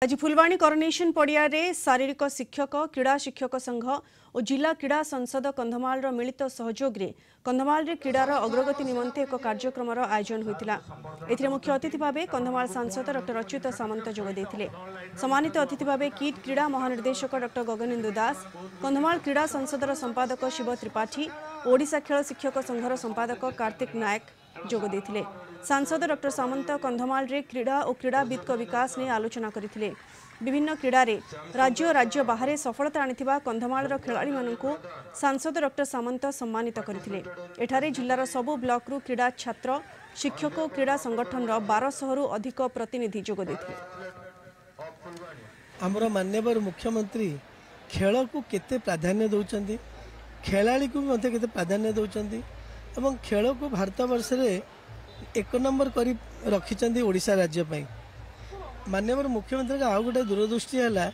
आज फुलवाणी करोनेशन पड़िया शारीरिक शिक्षक क्रीड़ा शिक्षक संघ और जिला क्रीड़ा संसद कंधमाल मिलित सहयोग में कंधमाल क्रीडार अग्रगति निमंते एक कार्यक्रम आयोजन होता। मुख्य अतिथि भाव कंधमाल सांसद डॉ अच्युत सामंत जोगदे। सम्मानित अतिथि भाव किट क्रीड़ा महानिर्देशक डॉ गगनेन्दु दास, कंधमाल क्रीड़ा संसदर संपादक शिव त्रिपाठी, ओडिशा खेल शिक्षक संघर संपादक कार्तिक नायक जोगदे। सांसद डॉ सामंत कंधमाल क्रीड़ा और क्रीड़ाविद विकास ने आलोचना करथिले। विभिन्न क्रीडारे राज्य बाहर सफलता आनिथिबा कंधमाल खेलाड़ी मानकु सांसद डॉ सामंत सम्मानित करथिले। एठारे जिल्लार सबु ब्लॉकरू क्रीड़ा छात्र शिक्षक और क्रीड़ा संगठन 1200 रु अधिक प्रतिनिधि जोगदेथिले। आमर माननीय मुख्यमंत्री खेल को केते प्राधान्य दौरान खेलाड़ी को भी केते प्राधान्य दौरान एवं खेल को भारत वर्ष रे एक नंबर कर रखिंट ओडिशा राज्य पाई। माननीय मुख्यमंत्री का आउ गोटे दूरदृष्टि है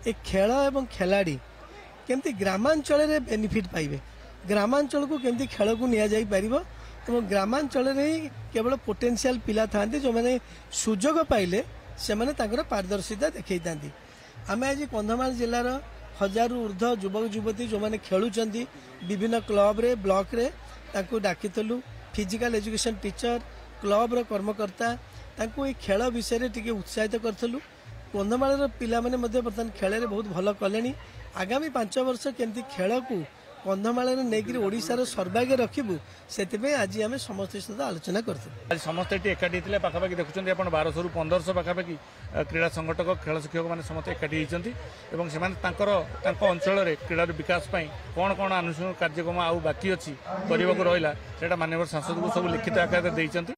ए खेल एवं खिलाड़ी केमती ग्रामांचल रे बेनिफिट पाइबे, ग्रामांचल को केमती खेल को निया जाई परिबो एवं ग्रामांचल रे केवल पोटेंशियल पिला थांती जो माने सुजोग पाइले से माने ताकर पारदर्शिता देखै थांती। आमे आज कंधमाल जिल्लार 1000 ऊर्ध्व युवक युवती जो माने खेलुचंती विभिन्न क्लब रे ब्लॉक रे ताको डाकितलु। फिजिकल एजुकेशन टीचर क्लब रो कर्मकर्ता ताको ए खेल विषय रे टिके उत्साहित करथलु। कंधमाल पिला माने मध्ये बर्तमान खेल रे बहुत भल कलेनी। आगामी 5 वर्ष केमती खेल को कंधमाल रे नेगिरी ओडिसा रो सर्वागे रखिबु सेतिबे आज आमे समस्त सहित आलोचना करथु। आज समस्त एटी एकाठी थिले पाखापाखि देखुछन्ती आपण 1200 रु 1500 पाखापाखि क्रीड़ा संगठक खेल शिक्षक माने समस्त एकाठी होइछन्ती एवं से माने तांको अंचल रे क्रीडार विकास पई कोन आनुष्ठानिक कार्यक्रम आउ बाकी अछि करबाको रहिला सेटा माननीय सांसद को सब लिखित आकार देइछन्ती।